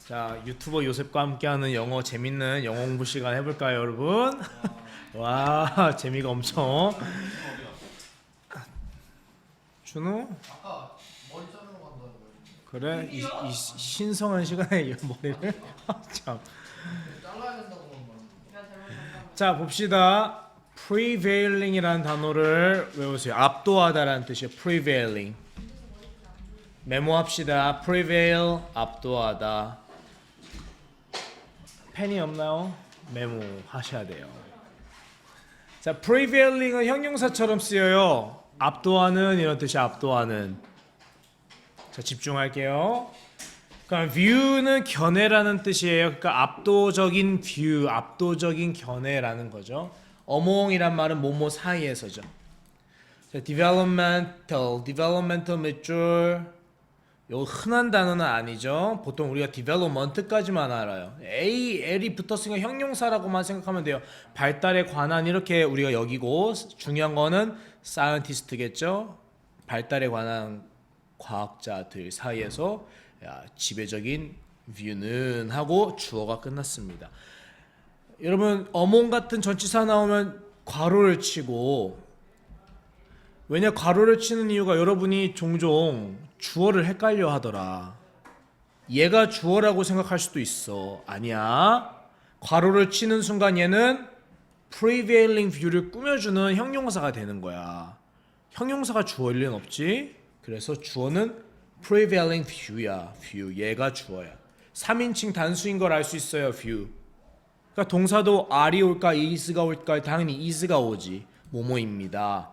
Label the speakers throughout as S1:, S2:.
S1: 자, 유튜버 요셉과 함께하는 영어 재밌는 영어 공부 시간 해볼까요, 여러분? 와, 재미가 엄청. 준호?
S2: 아까 머리 자르러 간다는 거
S1: 그래? 이 신성한 시간에 이 머리를? 참.
S2: 잘라야 된다고 그런 거.
S1: 자, 봅시다. prevailing이라는 단어를 외우세요. 압도하다라는 뜻이에요. prevailing. 메모합시다. prevail, 압도하다. 펜이 없나요? 메모하셔야 돼요. 자, prevailing은 형용사처럼 쓰여요. 압도하는 이런 뜻이 압도하는. 자, 집중할게요. 그러니까 view는 견해라는 뜻이에요. 그러니까 압도적인 view, 압도적인 견해라는 거죠. among이란 말은 뭐뭐 사이에서죠. 자, developmental 밑줄. 요 흔한 단어는 아니죠. 보통 우리가 development까지만 알아요. L이 붙었으니까 형용사라고만 생각하면 돼요. 발달에 관한 이렇게 우리가 여기고 중요한 거는 scientist겠죠. 발달에 관한 과학자들 사이에서 지배적인 view는 하고 주어가 끝났습니다. 여러분 among 같은 전치사 나오면 괄호를 치고, 왜냐 괄호를 치는 이유가 여러분이 종종 주어를 헷갈려 하더라. 얘가 주어라고 생각할 수도 있어. 아니야. 괄호를 치는 순간 얘는 prevailing view를 꾸며주는 형용사가 되는 거야. 형용사가 주어일 리는 없지. 그래서 주어는 prevailing view야. view. 얘가 주어야. 3인칭 단수인 걸 알 수 있어요. view. 그러니까 동사도 are이 올까 is가 올까? 당연히 is가 오지. 뭐뭐입니다.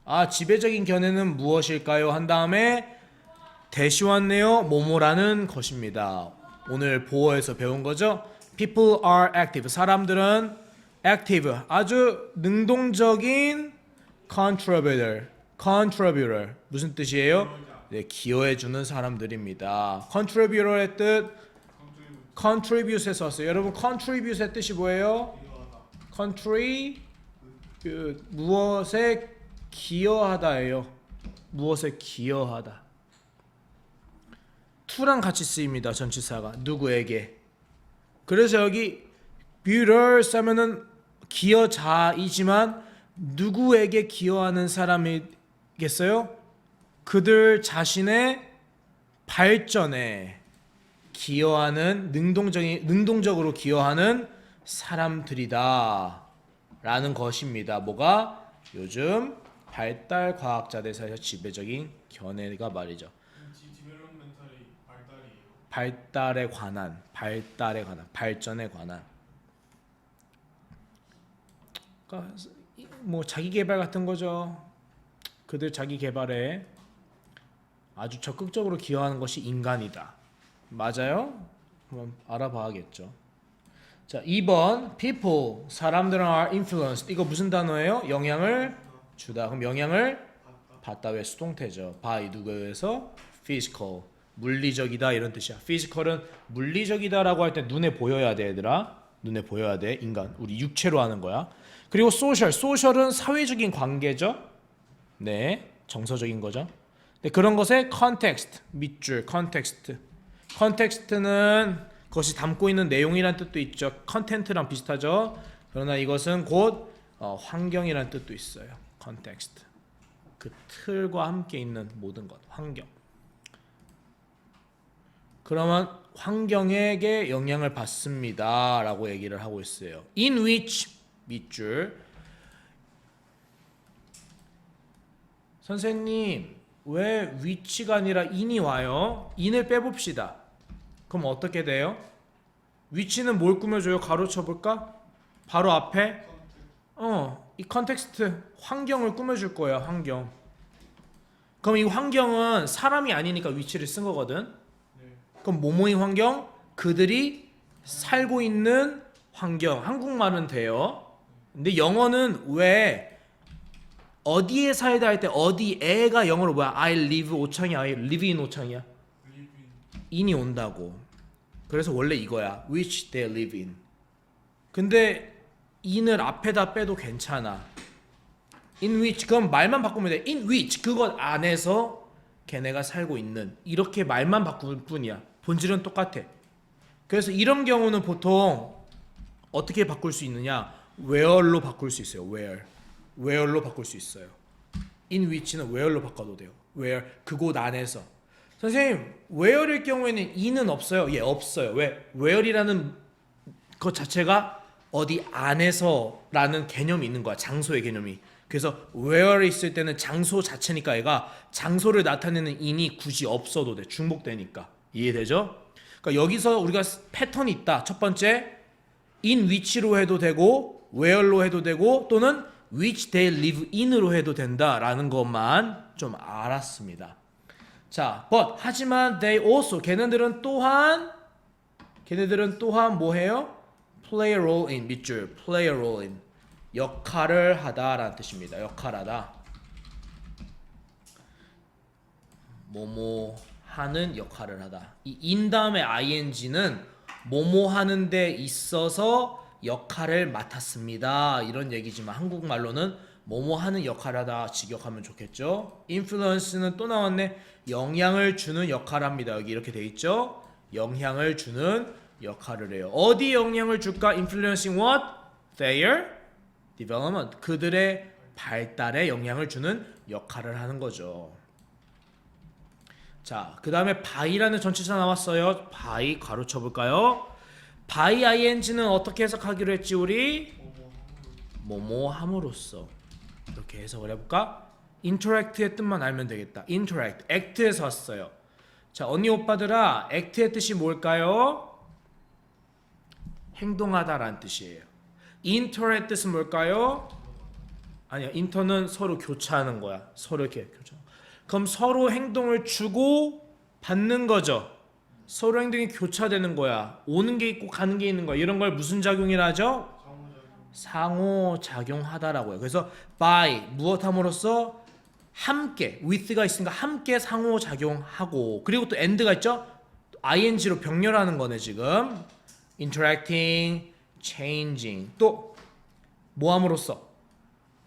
S1: 아, 지배적인 견해는 무엇일까요? 한 다음에 대시 왔네요. 뭐뭐라는 것입니다. 오늘 보어에서 배운 거죠. People are active. 사람들은 active. 아주 능동적인 contributor. 무슨 뜻이에요? 네, 기여해주는 사람들입니다. contributor의 뜻 contribute에서 왔어요. 여러분 contribute의 뜻이 뭐예요? 무엇에 기여하다예요. 무엇에 기여하다. to랑 같이 쓰입니다. 전치사가 누구에게. 그래서 여기 buter 쓰면은 기여자이지만 누구에게 기여하는 사람이겠어요? 그들 자신의 발전에 기여하는 능동적으로 기여하는 사람들이다 라는 것입니다. 뭐가? 요즘 발달 과학자들 사이에서 지배적인 견해가 말이죠. 발달에 관한, 발전에 관한. 그러니까 뭐 자기 개발 같은 거죠. 그들 자기 개발에 아주 적극적으로 기여하는 것이 인간이다. 맞아요? 한번 알아봐야겠죠. 자, 2번 people, 사람들은 are influenced. 이거 무슨 단어예요? 영향을 주다. 그럼 영향을 받다. 왜 수동태죠? by 누구에 의해서? physical, 물리적이다 이런 뜻이야. physical은 물리적이다라고 할 때 눈에 보여야 돼, 얘들아. 눈에 보여야 돼. 인간, 우리 육체로 하는 거야. 그리고 social은 사회적인 관계죠. 네, 정서적인 거죠. 네, 그런 것의 context, 밑줄 context는 그것이 담고 있는 내용이란 뜻도 있죠. content랑 비슷하죠. 그러나 이것은 곧 환경이란 뜻도 있어요. context, 그 틀과 함께 있는 모든 것, 환경. 그러면 환경에게 영향을 받습니다 라고 얘기를 하고 있어요. in which, 밑줄. 선생님, 왜 which가 아니라 in이 와요? in을 빼봅시다. 그럼 어떻게 돼요? which는 뭘 꾸며줘요? 가로 쳐볼까? 바로 앞에 이 컨텍스트, 환경을 꾸며줄 거야. 환경. 그럼 이 환경은 사람이 아니니까 which를 쓴 거거든. 그럼 뭐뭐인 환경? 그들이 살고 있는 환경. 한국말은 돼요. 근데 영어는 왜 어디에 살다 할 때 어디에가 영어로 뭐야? I live 오창이야. I live in 오창이야. in이 온다고. 그래서 원래 이거야. which they live in. 근데 in을 앞에다 빼도 괜찮아. in which, 그럼 말만 바꾸면 돼. in which, 그것 안에서 걔네가 살고 있는. 이렇게 말만 바꿀 뿐이야. 본질은 똑같아. 그래서 이런 경우는 보통 어떻게 바꿀 수 있느냐? where로 바꿀 수 있어요. where로 바꿀 수 있어요. in which는 where로 바꿔도 돼요. where 그곳 안에서. 선생님, where일 경우에는 in은 없어요. 예, 없어요. 왜? where이라는 것 자체가 어디 안에서라는 개념이 있는 거야. 장소의 개념이. 그래서 where 있을 때는 장소 자체니까 얘가 장소를 나타내는 in이 굳이 없어도 돼. 중복되니까. 이해되죠? 그러니까 여기서 우리가 패턴이 있다. 첫 번째, in which로 해도 되고 where로 해도 되고 또는 which they live in으로 해도 된다라는 것만 좀 알았습니다. 자, but 하지만 they also 걔네들은 또한 뭐 해요? play a role in 밑줄 play a role in 역할을 하다라는 뜻입니다. 역할하다. 뭐뭐 하는 역할을 하다. 이 in 다음에 ing는 뭐뭐 하는 데 있어서 역할을 맡았습니다. 이런 얘기지만 한국말로는 뭐뭐 하는 역할을 하다 직역하면 좋겠죠. influence는 또 나왔네. 영향을 주는 역할을 합니다. 여기 이렇게 돼 있죠. 영향을 주는 역할을 해요. 어디 영향을 줄까? influencing what? their development. 그들의 발달에 영향을 주는 역할을 하는 거죠. 자, 그 다음에 by라는 전치사 나왔어요. by 가로 쳐볼까요? by ing는 어떻게 해석하기로 했지 우리? 뭐뭐 함으로써. 이렇게 해석을 해볼까? interact의 뜻만 알면 되겠다. interact, act에서 왔어요. 자, 언니 오빠들아, act의 뜻이 뭘까요? 행동하다라는 뜻이에요. inter의 뜻은 뭘까요? 아니야, inter는 서로 교차하는 거야. 서로 이렇게 교차. 그럼 서로 행동을 주고 받는 거죠. 서로 행동이 교차되는 거야. 오는 게 있고 가는 게 있는 거야. 이런 걸 무슨 작용이라 하죠? 상호작용하다라고요. 그래서 by 무엇함으로써 함께 with가 있으니까 함께 상호작용하고 그리고 또 and가 있죠? ing로 병렬하는 거네 지금. interacting, changing 또 뭐함으로써?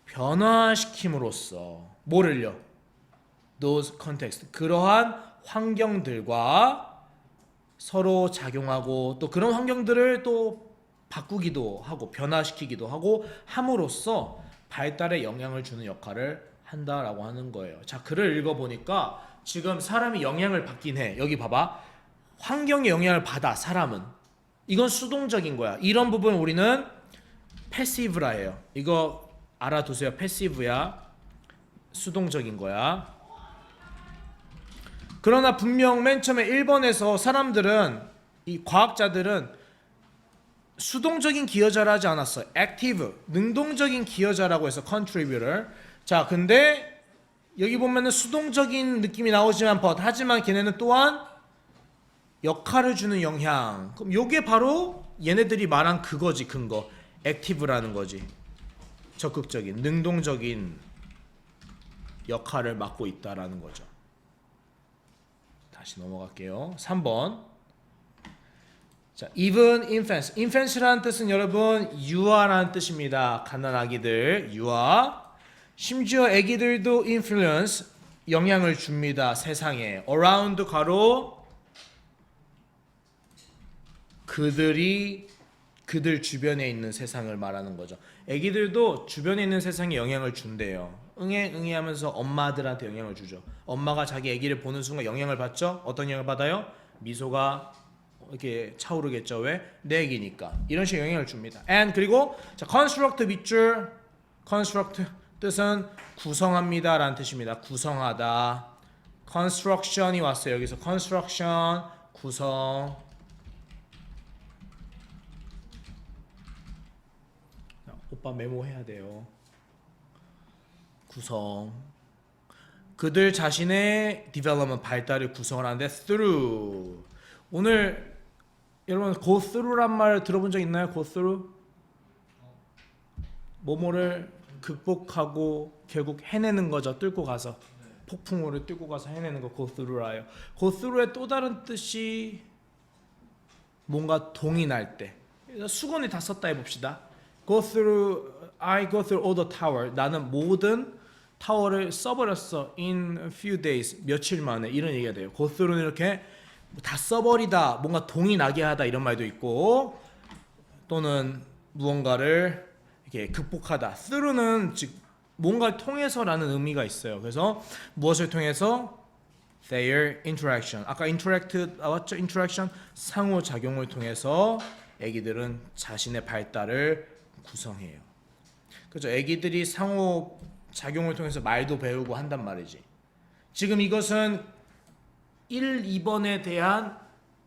S1: 변화시킴으로써 뭐를요? those context 그러한 환경들과 서로 작용하고 또 그런 환경들을 또 바꾸기도 하고 변화시키기도 하고 함으로써 발달에 영향을 주는 역할을 한다라고 하는 거예요. 자, 글을 읽어보니까 지금 사람이 영향을 받긴 해. 여기 봐봐. 환경에 영향을 받아 사람은. 이건 수동적인 거야. 이런 부분 우리는 패시브라 해요. 이거 알아두세요. 패시브야. 수동적인 거야. 그러나 분명 맨 처음에 1번에서 사람들은 이 과학자들은 수동적인 기여자를 하지 않았어요. active, 능동적인 기여자라고 해서 contributor. 자, 근데 여기 보면은 수동적인 느낌이 나오지만 but 하지만 걔네는 또한 역할을 주는 영향. 그럼 요게 바로 얘네들이 말한 그거지, 근거. active라는 거지. 적극적인, 능동적인 역할을 맡고 있다라는 거죠. 다시 넘어갈게요. 3번. 자, even infants. infants라는 뜻은 여러분 유아라는 뜻입니다. 갓난아기들, 유아. 심지어 아기들도 influence, 영향을 줍니다. 세상에. around 가로 그들 주변에 있는 세상을 말하는 거죠. 아기들도 주변에 있는 세상에 영향을 준대요. 응애 하면서 엄마들한테 영향을 주죠. 엄마가 자기 아기를 보는 순간 영향을 받죠? 어떤 영향을 받아요? 미소가 이렇게 차오르겠죠. 왜? 내 아기니까. 이런 식의 영향을 줍니다. and 그리고 자, construct 밑줄 construct 뜻은 구성합니다 라는 뜻입니다. 구성하다. construction이 왔어요. 여기서 construction 구성. 자, 오빠 메모해야 돼요. 구성. 그들 자신의 development 발달을 구성을 하는데 through. 오늘 여러분 go through란 말 들어본 적 있나요? go through? 뭐뭐를 극복하고 결국 해내는 거죠. 뚫고 가서 폭풍우를 뚫고 가서 해내는 거 go through라요. go through의 또 다른 뜻이 뭔가 동의날 때. 수건이 다 썼다 해봅시다. I go through all the tower. 나는 모든 타워를 써버렸어. In a few days. 며칠 만에. 이런 얘기가 돼요. go through는 이렇게 다 써버리다, 뭔가 동이 나게 하다 이런 말도 있고, 또는 무언가를 이렇게 극복하다. through는 즉 뭔가를 통해서라는 의미가 있어요. 그래서 무엇을 통해서? their interaction. 아까 interact 나왔죠? interaction 상호작용을 통해서 애기들은 자신의 발달을 구성해요. 그렇죠? 애기들이 상호작용을 통해서 말도 배우고 한단 말이지. 지금 이것은 1, 2번에 대한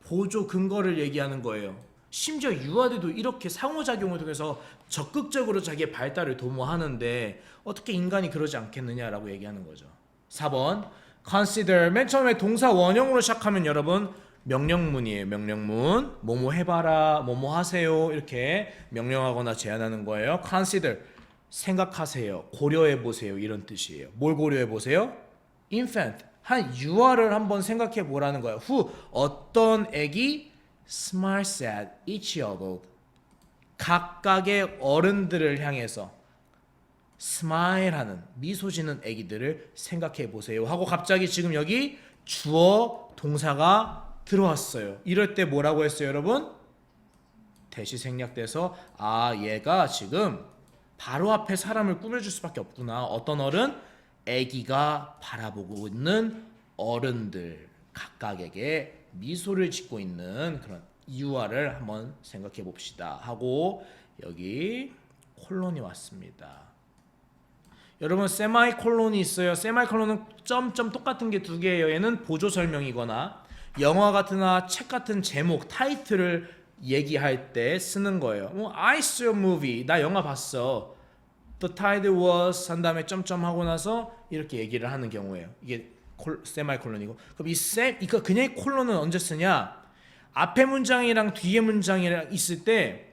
S1: 보조 근거를 얘기하는 거예요. 심지어 유아들도 이렇게 상호작용을 통해서 적극적으로 자기의 발달을 도모하는데 어떻게 인간이 그러지 않겠느냐라고 얘기하는 거죠. 4번 consider. 맨 처음에 동사 원형으로 시작하면 여러분 명령문이에요. 명령문. 뭐뭐 해봐라, 뭐뭐 하세요 이렇게 명령하거나 제안하는 거예요. consider 생각하세요, 고려해보세요 이런 뜻이에요. 뭘 고려해보세요? infant 한 유아를 한번 생각해 보라는 거예요. who 어떤 애기 smiles at each other 각각의 어른들을 향해서 스마일하는 미소 짓는 애기들을 생각해 보세요 하고 갑자기 지금 여기 주어 동사가 들어왔어요. 이럴 때 뭐라고 했어요 여러분? 대시 생략돼서 아 얘가 지금 바로 앞에 사람을 꾸며줄 수밖에 없구나. 어떤 어른? 애기가 바라보고 있는 어른들 각각에게 미소를 짓고 있는 그런 유아를 한번 생각해 봅시다 하고 여기 콜론이 왔습니다. 여러분 세마이콜론이 있어요. 세마이콜론은 점점 똑같은 게 두 개예요. 얘는 보조 설명이거나 영화 같으나 책 같은 제목 타이틀을 얘기할 때 쓰는 거예요. I saw a movie. 나 영화 봤어. The tide was 한 다음에 점점 하고 나서 이렇게 얘기를 하는 경우예요. 이게 세마이콜론이고. 그럼 이거 그냥 콜론은 언제 쓰냐? 앞에 문장이랑 뒤에 문장이랑 있을 때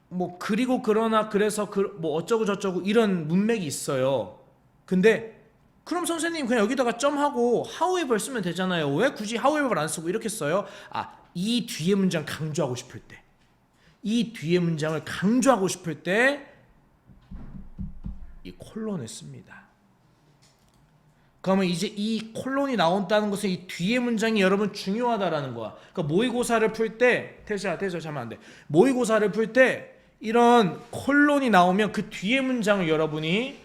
S1: 뭐 그리고 그러나 그래서 뭐 어쩌고 저쩌고 이런 문맥이 있어요. 근데 그럼 선생님 그냥 여기다가 점하고 however 쓰면 되잖아요. 왜 굳이 however 안 쓰고 이렇게 써요? 이 뒤에 문장 강조하고 싶을 때, 이 뒤에 문장을 강조하고 싶을 때 이 콜론을 씁니다. 그러면 이제 이 콜론이 나온다는 것은 이 뒤에 문장이 여러분 중요하다라는 거야. 그러니까 모의고사를 풀 때 태수야 자면 안 돼. 모의고사를 풀 때 이런 콜론이 나오면 그 뒤에 문장을 여러분이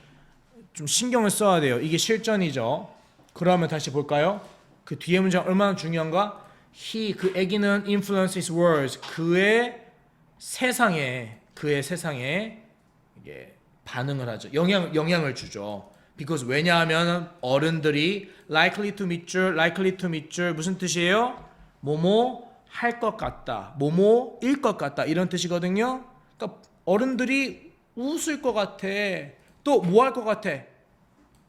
S1: 좀 신경을 써야 돼요. 이게 실전이죠. 그러면 다시 볼까요? 그 뒤에 문장 얼마나 중요한가? 그 애기는 influence his words. 그의 세상에 이게 반응을 하죠. 영향을 주죠. because 왜냐하면 어른들이 likely to meet 무슨 뜻이에요? 뭐뭐 할 것 같다, 뭐뭐일 것 같다 이런 뜻이거든요. 그러니까 어른들이 웃을 것 같아. 또 뭐 할 것 같아?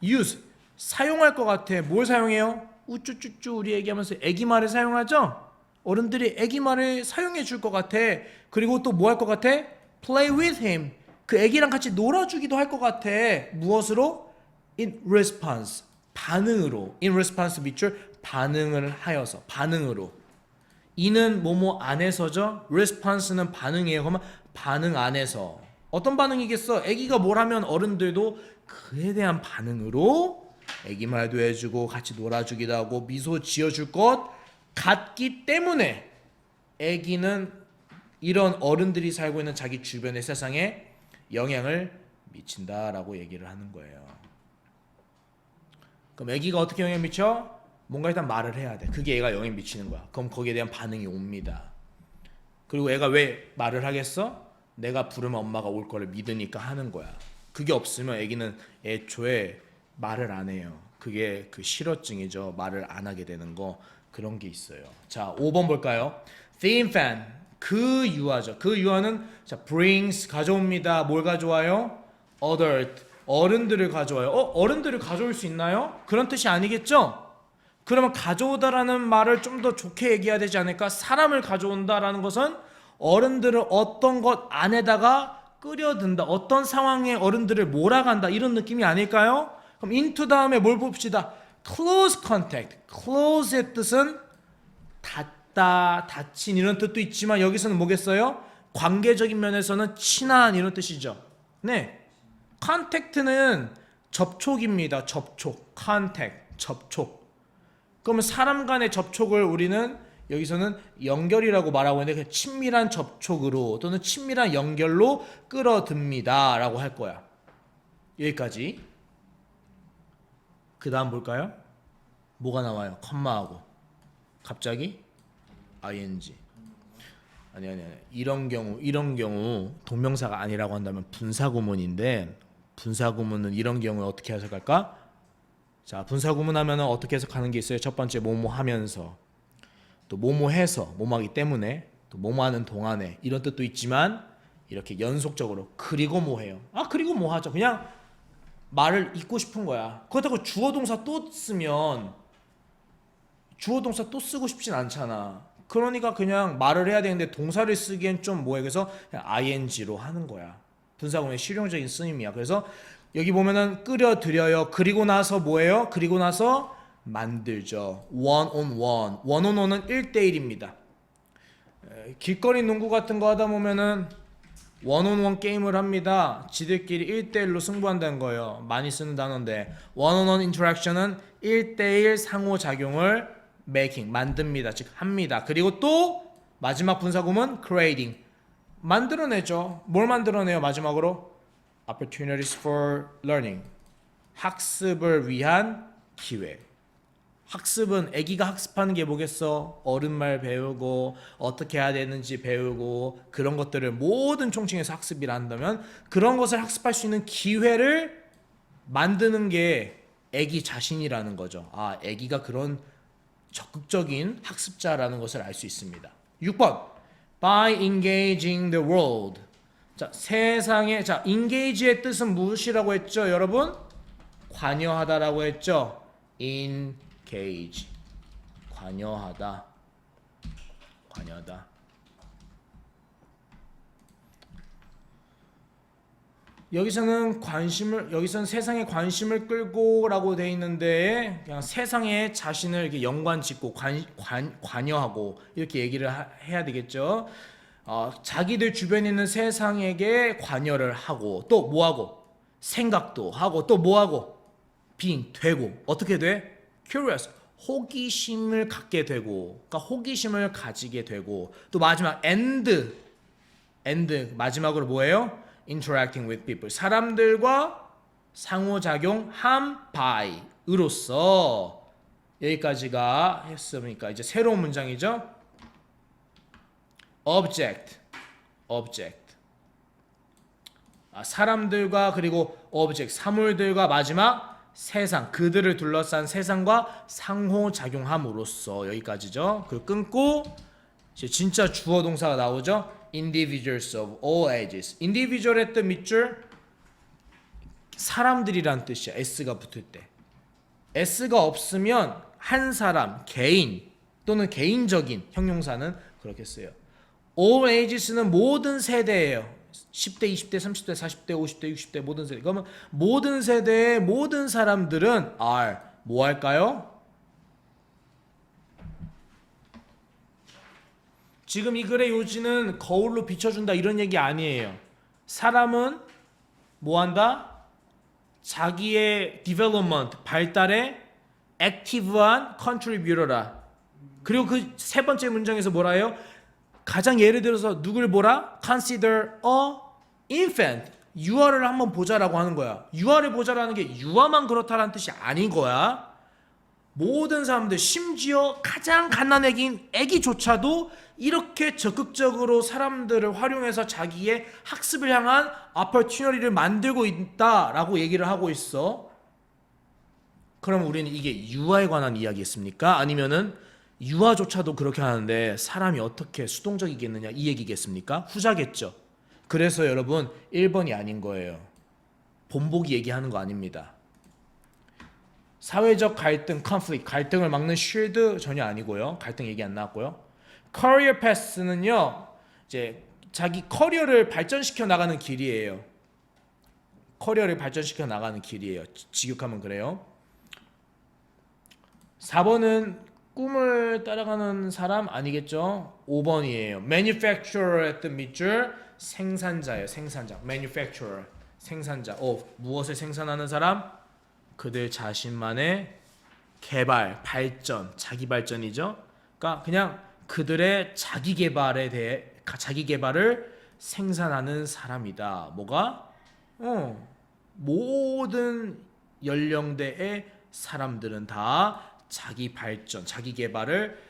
S1: use 사용할 것 같아. 뭘 사용해요? 우쭈쭈쭈 우리 얘기하면서 애기 말을 사용하죠. 어른들이 애기 말을 사용해 줄 것 같아. 그리고 또 뭐 할 것 같아? play with him 그 애기랑 같이 놀아주기도 할 것 같아. 무엇으로? in response 반응으로. in response 밑줄 반응을 하여서 반응으로. 이는 뭐뭐 안에서죠. response는 반응이에요. 그러면 반응 안에서 어떤 반응이겠어? 애기가 뭘 하면 어른들도 그에 대한 반응으로 애기 말도 해주고 같이 놀아주기도 하고 미소 지어줄 것 같기 때문에 애기는 이런 어른들이 살고 있는 자기 주변의 세상에 영향을 미친다라고 얘기를 하는 거예요. 그럼 애기가 어떻게 영향 미쳐? 뭔가 일단 말을 해야 돼. 그게 애가 영향 미치는 거야. 그럼 거기에 대한 반응이 옵니다. 그리고 애가 왜 말을 하겠어? 내가 부르면 엄마가 올 거를 믿으니까 하는 거야. 그게 없으면 애기는 애초에 말을 안 해요. 그게 그 실어증이죠. 말을 안 하게 되는 거. 그런 게 있어요. 자, 5번 볼까요? The infant 그 유아죠. 그 유아는 자 brings 가져옵니다. 뭘 가져와요? adult 어른들을 가져와요. 어른들을 가져올 수 있나요? 그런 뜻이 아니겠죠? 그러면 가져오다라는 말을 좀 더 좋게 얘기해야 되지 않을까? 사람을 가져온다라는 것은 어른들을 어떤 것 안에다가 끌어든다. 어떤 상황에 어른들을 몰아간다. 이런 느낌이 아닐까요? 그럼 into 다음에 뭘 봅시다. close contact. close의 뜻은 닿다, 닫힌 이런 뜻도 있지만 여기서는 뭐겠어요? 관계적인 면에서는 친한 이런 뜻이죠. 네. contact는 접촉입니다. 접촉. contact. 접촉. 그러면 사람 간의 접촉을 우리는 여기서는 연결이라고 말하고 있는데 그 친밀한 접촉으로 또는 친밀한 연결로 끌어듭니다 라고 할 거야. 여기까지. 그 다음 볼까요? 뭐가 나와요? 컴마하고 갑자기 ing. 아니 이런 경우 동명사가 아니라고 한다면 분사구문인데 분사구문은 이런 경우에 어떻게 해석할까? 자, 분사구문 하면은 어떻게 해석하는 게 있어요? 첫 번째 뭐뭐 하면서, 또 뭐뭐 해서, 뭐뭐 하기 때문에, 또 뭐뭐 하는 동안에 이런 뜻도 있지만 이렇게 연속적으로 그리고 뭐 해요? 아, 그리고 뭐 하죠? 그냥 말을 잇고 싶은 거야. 그렇다고 주어 동사 또 쓰면 주어 동사 또 쓰고 싶진 않잖아. 그러니까 그냥 말을 해야 되는데 동사를 쓰기엔 좀 뭐해. 그래서 그냥 ing로 하는 거야. 분사구문의 실용적인 쓰임이야. 그래서 여기 보면은 끓여드려요. 그리고 나서 뭐예요? 그리고 나서 만들죠. one on one. one on one은 1대1입니다. 길거리 농구 같은 거 하다 보면은 one on one 게임을 합니다. 지들끼리 1대1로 승부한다는 거예요. 많이 쓰는 단어인데 one on one interaction은 1대1 상호작용을 making, 만듭니다. 즉 합니다. 그리고 또 마지막 분사구문 creating, 만들어내죠. 뭘 만들어내요? 마지막으로 opportunities for learning, 학습을 위한 기회. 학습은 아기가 학습하는 게 뭐겠어? 어른말 배우고 어떻게 해야 되는지 배우고 그런 것들을 모든 총칭해서 학습이라 한다면 그런 것을 학습할 수 있는 기회를 만드는 게 아기 자신이라는 거죠. 아, 아기가 그런 적극적인 학습자라는 것을 알 수 있습니다. 6번 by engaging the world. 자, 세상에, 자, engage의 뜻은 무엇이라고 했죠, 여러분? 관여하다라고 했죠. engage, 관여하다, 관여하다. 여기서는 세상에 관심을 끌고라고 돼 있는데 그냥 세상에 자신을 이렇게 연관짓고 관여하고 이렇게 얘기를 해야 되겠죠. 자기들 주변에 있는 세상에게 관여를 하고 또 뭐하고 생각도 하고 또 뭐하고 being 되고 어떻게 돼? curious, 호기심을 갖게 되고 그러니까 호기심을 가지게 되고 또 마지막 and 마지막으로 뭐예요? interacting with people, 사람들과 상호작용함 by으로써 여기까지가 했으니까 이제 새로운 문장이죠. object, 사람들과 그리고 object, 사물들과 마지막 세상, 그들을 둘러싼 세상과 상호작용함으로써 여기까지죠. 그리고 끊고 이제 진짜 주어 동사가 나오죠. individuals of all ages. individual의 뜻 밑줄 사람들이란 뜻이야. s가 붙을 때. s가 없으면 한 사람, 개인 또는 개인적인 형용사는 그렇게 써요. all ages는 모든 세대예요. 10대, 20대, 30대, 40대, 50대, 60대 모든 세대. 그러면 모든 세대의 모든 사람들은 are 뭐 할까요? 지금 이 글의 요지는 거울로 비춰준다 이런 얘기 아니에요. 사람은 뭐 한다? 자기의 development, 발달에 active한 contributor라. 그리고 그 세 번째 문장에서 뭐라 해요? 가장 예를 들어서 누굴 보라? Consider a infant. 유아를 한번 보자라고 하는 거야. 유아를 보자라는 게 유아만 그렇다라는 뜻이 아닌 거야. 모든 사람들, 심지어 가장 갓난애기인 애기조차도 이렇게 적극적으로 사람들을 활용해서 자기의 학습을 향한 opportunity를 만들고 있다라고 얘기를 하고 있어. 그럼 우리는 이게 유아에 관한 이야기겠습니까? 아니면은 유아조차도 그렇게 하는데 사람이 어떻게 수동적이겠느냐 이 얘기겠습니까? 후자겠죠. 그래서 여러분 1번이 아닌 거예요. 본보기 얘기하는 거 아닙니다. 사회적 갈등, conflict, 갈등을 막는 쉴드 전혀 아니고요. 갈등 얘기 안 나왔고요. career path는요, 이제 자기 커리어를 발전시켜 나가는 길이에요. 커리어를 발전시켜 나가는 길이에요. 직역하면 그래요. 4번은 꿈을 따라가는 사람 아니겠죠? 5번이에요. manufacturer의 뜻 밑줄 생산자예요. 생산자. manufacturer. 생산자. 무엇을 생산하는 사람? 그들 자신만의 개발, 발전, 자기 발전이죠. 그러니까 그냥 그들의 자기 개발에 대해 자기 개발을 생산하는 사람이다. 뭐가? 모든 연령대의 사람들은 다 자기 발전, 자기 개발을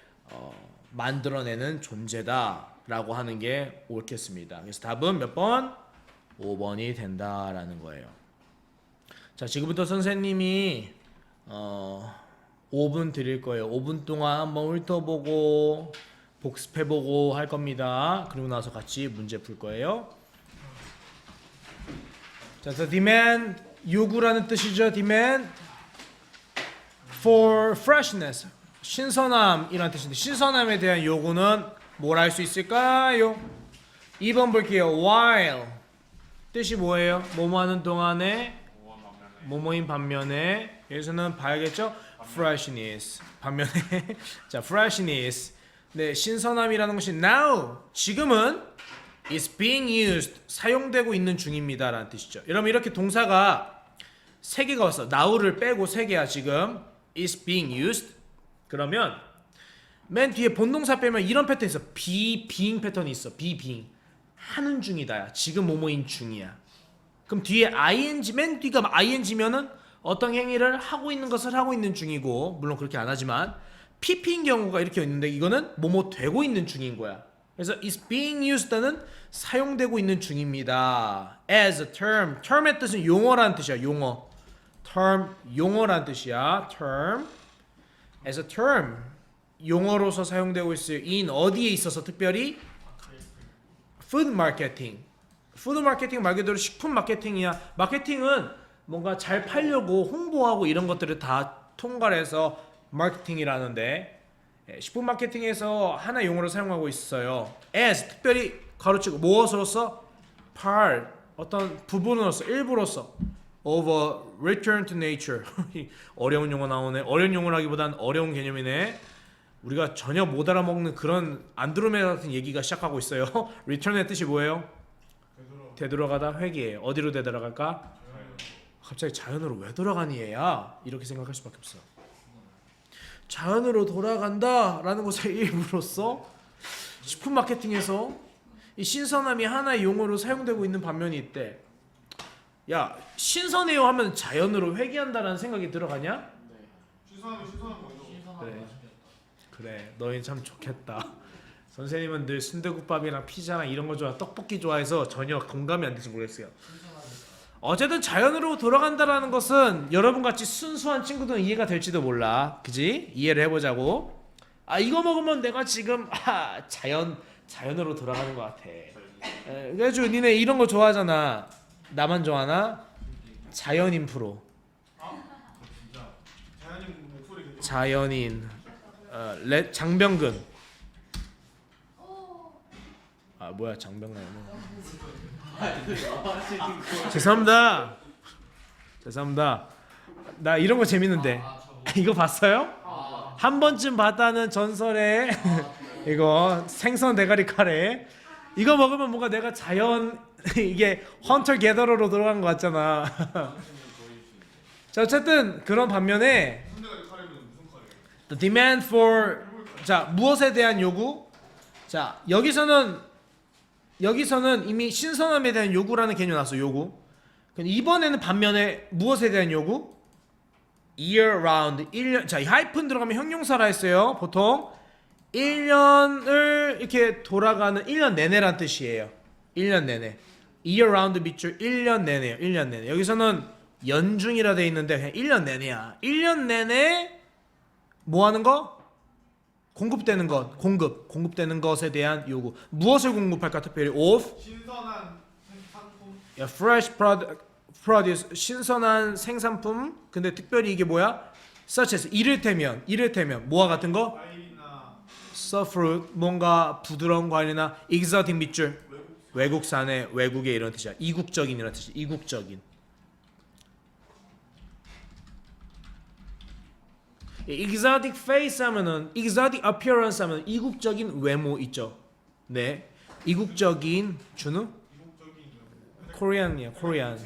S1: 만들어내는 존재다라고 하는 게 옳겠습니다. 그래서 답은 몇 번? 5번이 된다라는 거예요. 자, 지금부터 선생님이 5분 드릴 거예요. 5분 동안 한번 훑어보고 복습해보고 할 겁니다. 그리고 나서 같이 문제 풀 거예요. 자, the demand 요구라는 뜻이죠. demand for freshness 신선함이라는 뜻인데 신선함에 대한 요구는 뭘 할 수 있을까요? 2번 볼게요. while 뜻이 뭐예요? 뭐뭐 하는 동안에 뭐뭐인 반면에 여기서는 봐야겠죠? freshness 반면에 자 freshness 네 신선함이라는 것이 now 지금은 is being used 사용되고 있는 중입니다 라는 뜻이죠. 여러분 이렇게 동사가 3개가 왔어. now를 빼고 3개야 지금 is being used 그러면 맨 뒤에 본동사 빼면 이런 패턴이 있어. be being 패턴이 있어. be being 하는 중이다. 지금 뭐뭐인 중이야. 그럼 뒤에 ing 맨 뒤가 ing면은 어떤 행위를 하고 있는 것을 하고 있는 중이고 물론 그렇게 안 하지만 pp인 경우가 이렇게 있는데 이거는 뭐뭐 되고 있는 중인 거야. 그래서 is being used는 사용되고 있는 중입니다. as a term. term의 뜻은 용어라는 뜻이야. 용어. term 용어라는 뜻이야. term as a term 용어로서 사용되고 있어요. in 어디에 있어서 특별히 food marketing. 푸드 마케팅 말 그대로 식품 마케팅이야. 마케팅은 뭔가 잘 팔려고 홍보하고 이런 것들을 다 통괄해서 마케팅이라는데 식품 마케팅에서 하나 용어로 사용하고 있어요. as 특별히 가로치고 무엇으로서 part 어떤 부분으로서 일부로서 of a return to nature 어려운 용어 나오네. 어려운 용어라기보단 어려운 개념이네. 우리가 전혀 못 알아먹는 그런 안드로메다 같은 얘기가 시작하고 있어요. return의 뜻이 뭐예요? 되돌아가다 회귀예요. 어디로 되돌아갈까? 갑자기 자연으로 왜 돌아가니 얘야? 이렇게 생각할 수밖에 없어. 자연으로 돌아간다라는 것의 일부로서 식품 마케팅에서 이 신선함이 하나의 용어로 사용되고 있는 반면이 있대. 야 신선해요 하면 자연으로 회귀한다라는 생각이 들어가냐?
S3: 신선한 거죠.
S1: 그래 너희 참 좋겠다. 선생님은 늘 순대국밥이랑 피자랑 이런 거 좋아 떡볶이 좋아해서 전혀 공감이 안 될지 모르겠어요. 어쨌든 자연으로 돌아간다라는 것은 여러분 같이 순수한 친구들은 이해가 될지도 몰라. 그지? 이해를 해보자고. 아 이거 먹으면 내가 지금 자연으로 돌아가는 것 같아. 그래가지고 니네 이런 거 좋아하잖아. 나만 좋아하나? 자연인 프로.
S3: 진짜 자연인 목소리 되게
S1: 자연인 장병근. 아 뭐야 장병근은. 죄송합니다. 나 이런 거 재밌는데. 이거 봤어요? 한 번쯤 봤다는 전설의 이거 생선 대가리 카레. 이거 먹으면 뭔가 내가 자연 이게 헌터 게더러로 돌아간 것 같잖아. 자 어쨌든 그런 반면에
S3: 순대가리 카레면 무슨 카레예요?
S1: the demand for 자 무엇에 대한 요구. 자 여기서는 이미 신선함에 대한 요구라는 개념이 나왔어. 요구. 이번에는 반면에 무엇에 대한 요구? year round 1년. 자, 이 하이픈 들어가면 형용사라 했어요. 보통 1년을 이렇게 돌아가는 1년 내내란 뜻이에요. 1년 내내. year round 밑줄 1년 내내요. 1년 내내. 여기서는 연중이라 돼 있는데 그냥 1년 내내야. 1년 내내 뭐 하는 거? 공급되는 것, 공급되는 것에 대한 요구. 무엇을 공급할까? 특별히 of
S3: 신선한 상품.
S1: fresh produce 신선한 생산품. 근데 특별히 이게 뭐야? such as 이를테면 뭐와 같은 거?
S3: 과일이나
S1: soft fruit 뭔가 부드러운 과일이나 exotic 밑줄 외국산의 외국의 이런 뜻이야. 이국적인이라는 뜻이. 이국적인. exotic face 하면은 exotic appearance 하면 이국적인 외모 있죠. 네, 이국적인 준우? 코리안이야, 코리안.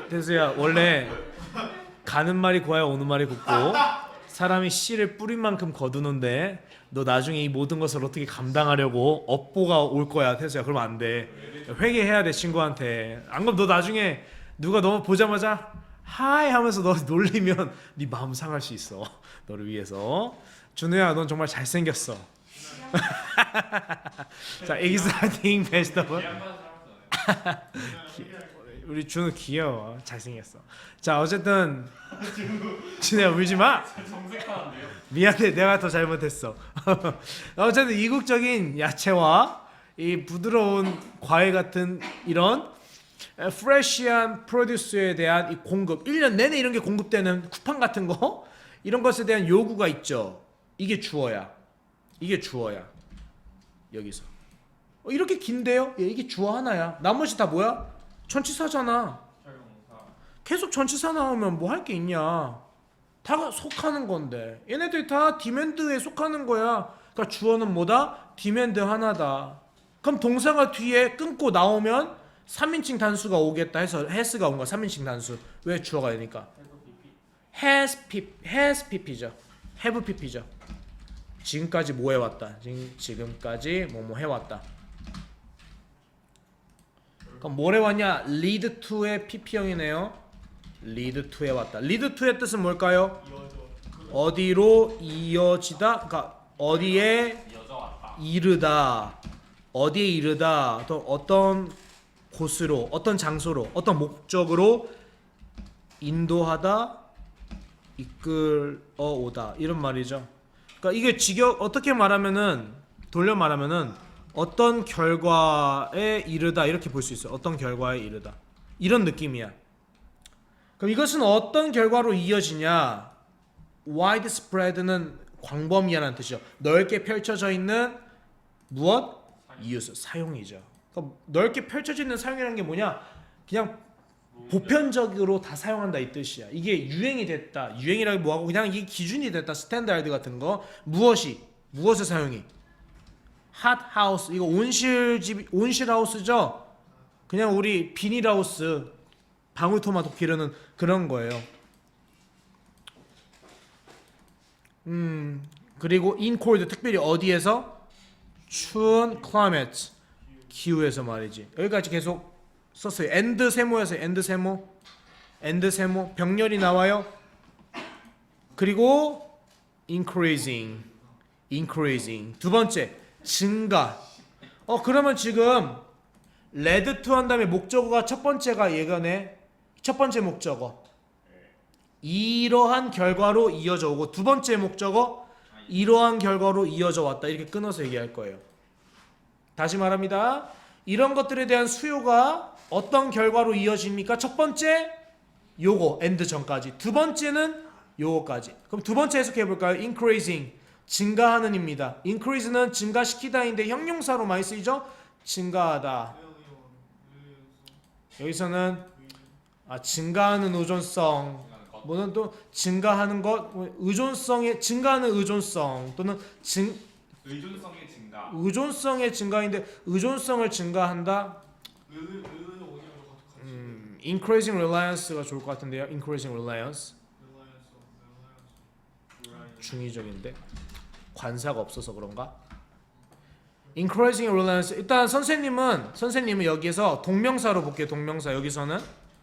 S1: 대수야 원래 가는 말이 고와야 오는 말이 곱고 사람이 씨를 뿌린 만큼 거두는데 너 나중에 이 모든 것을 어떻게 감당하려고 업보가 올 거야 태수야. 그러면 안 돼. 회개해야 돼 친구한테. 안 그럼 너 나중에 누가 너 보자마자 하이 하면서 너 놀리면 네 마음 상할 수 있어. 너를 위해서. 준우야 넌 정말 잘생겼어. 자 exciting festival. 우리 준우 귀여워. 잘생겼어. 자 어쨌든 준우야 울지 마.
S3: 정색하는데요.
S1: 미안해 내가 더 잘못했어. 어쨌든 이국적인 야채와 이 부드러운 과일 같은 이런 프레시한 프로듀스에 대한 이 공급 1년 내내 이런 게 공급되는 쿠팡 같은 거 이런 것에 대한 요구가 있죠. 이게 주어야. 이게 주어야. 여기서 이렇게 긴데요? 예, 이게 주어 하나야. 나머지 다 뭐야? 전치사잖아. 계속 전치사 나오면 뭐 할 게 있냐? 다 속하는 건데 얘네들 다 디맨드에 속하는 거야. 그러니까 주어는 뭐다? 디맨드 하나다. 그럼 동사가 뒤에 끊고 나오면 3인칭 단수가 오겠다 해서 has가 온 거야. 3인칭 단수. 왜 주어가 되니까? has pp죠. have pp죠. 지금까지 뭐 해왔다. 지금까지 뭐뭐 해왔다. 그럼 뭘 해왔냐? lead to의 pp형이네요. lead to에 왔다. lead to의 뜻은 뭘까요? 어디로 이어지다. 그러니까 어디에 이르다. 어디에 이르다. 또 어떤 곳으로, 어떤 장소로, 어떤 목적으로 인도하다, 이끌어 오다 이런 말이죠. 그러니까 이게 어떻게 말하면은 돌려 말하면은 어떤 결과에 이르다 이렇게 볼 수 있어요. 어떤 결과에 이르다 이런 느낌이야. 그럼 이것은 어떤 결과로 이어지냐? widespread는 광범위하다는 뜻이죠. 넓게 펼쳐져 있는 무엇? 이웃 사용이죠. 그러니까 넓게 펼쳐져 있는 사용이라는 게 뭐냐? 그냥 보편적으로 다 사용한다 이 뜻이야. 이게 유행이 됐다. 유행이라기 뭐하고 그냥 이게 기준이 됐다. 스탠다드 같은 거. 무엇의 사용이? 핫하우스. 이거 온실하우스죠. 그냥 우리 비닐하우스 방울토마토 기르는 그런 거예요. 그리고 in cold 특별히 어디에서? 추운 climate 기후에서 말이지. 여기까지 계속 썼어요. end 세모에서 end 세모 병렬이 나와요. 그리고 increasing 두 번째 증가. 그러면 지금 레드 투 한 다음에 목적어가 첫 번째가 예전에 첫 번째 목적어 이러한 결과로 이어져 오고 두 번째 목적어 이러한 결과로 이어져 왔다 이렇게 끊어서 얘기할 거예요. 다시 말합니다. 이런 것들에 대한 수요가 어떤 결과로 이어집니까? 첫 번째 요거 end 전까지. 두 번째는 요거까지. 그럼 두 번째 해석해 볼까요? increasing 증가하는입니다. increase는 증가시키다인데 형용사로 많이 쓰이죠? 증가하다. 여기서는 증가하는 의존성 뭐는 또 증가하는 것 의존성의 증가하는 의존성 또는
S3: 의존성의 증가.
S1: 의존성의 증가인데 의존성을 증가한다. increasing reliance가 좋을 것 같은데요. increasing reliance 중의적인데 관사가 없어서 그런가? increasing reliance 일단 선생님은 여기에서 동명사로 볼게요. 동명사 여기서는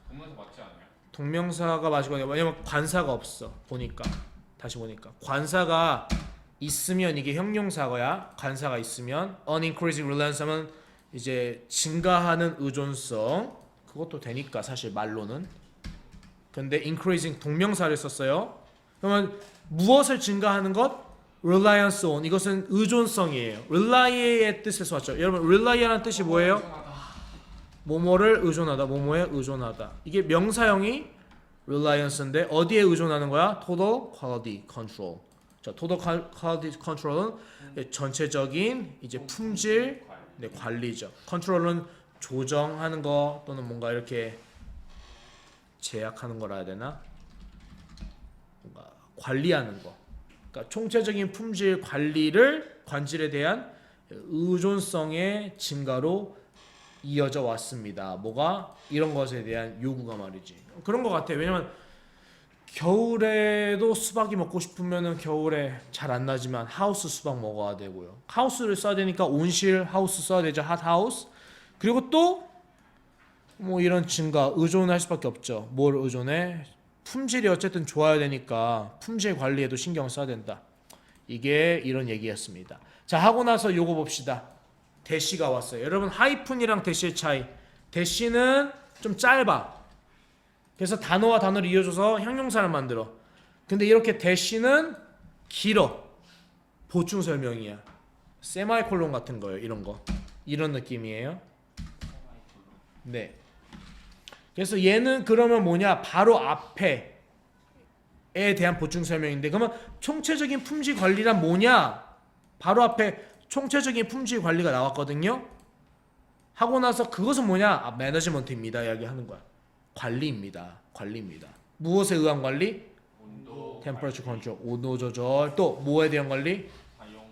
S3: 동명사 맞지 않아요?
S1: 동명사가 맞거든요. 왜냐면 관사가 없어. 다시 보니까 관사가 있으면 이게 형용사고야. 관사가 있으면 unincreasing reliance 하면 이제 증가하는 의존성 그것도 되니까 사실 말로는. 근데 increasing 동명사를 썼어요. 그러면 무엇을 증가하는 것? reliance on 이것은 의존성이에요. rely의 뜻에서 왔죠. 여러분 rely라는 뜻이 뭐예요? 뭐뭐를 의존하다, 뭐뭐에 의존하다. 이게 명사형이 reliance인데 어디에 의존하는 거야? total quality control. 자, total quality control은 전체적인 이제 품질 관리죠. control은 조정하는 거 또는 뭔가 이렇게 제약하는 거라 해야 되나? 뭔가 관리하는 거. 그러니까 총체적인 품질 관질에 대한 의존성의 증가로 이어져 왔습니다. 뭐가 이런 것에 대한 요구가 말이지. 그런 것 같아. 왜냐면 겨울에도 수박이 먹고 싶으면은 겨울에 잘 안 나지만 하우스 수박 먹어야 되고요. 하우스를 써야 되니까 온실 하우스 써야 되죠. 핫하우스. 그리고 또 뭐 이런 증가 의존할 수밖에 없죠. 뭘 의존해? 품질이 어쨌든 좋아야 되니까 품질 관리에도 신경 써야 된다. 이게 이런 얘기였습니다. 자, 하고 나서 요거 봅시다. 대시가 왔어요. 여러분 하이픈이랑 대시의 차이. 대시는 좀 짧아. 그래서 단어와 단어를 이어줘서 형용사를 만들어. 근데 이렇게 대시는 길어. 보충 설명이야. 세마이콜론 같은 거예요. 이런 거. 이런 느낌이에요. 네. 그래서 얘는 그러면 뭐냐? 바로 앞에에 대한 보충 설명인데, 그러면 총체적인 품질 관리란 뭐냐? 바로 앞에 총체적인 품질 관리가 나왔거든요. 하고 나서 그것은 뭐냐? 아, 매너지먼트입니다. 이야기하는 거야. 관리입니다. 관리입니다. 무엇에 의한 관리?
S3: 온도,
S1: 템퍼러처 컨트롤, 온도 조절. 또 뭐에 대한 관리?
S3: 사용,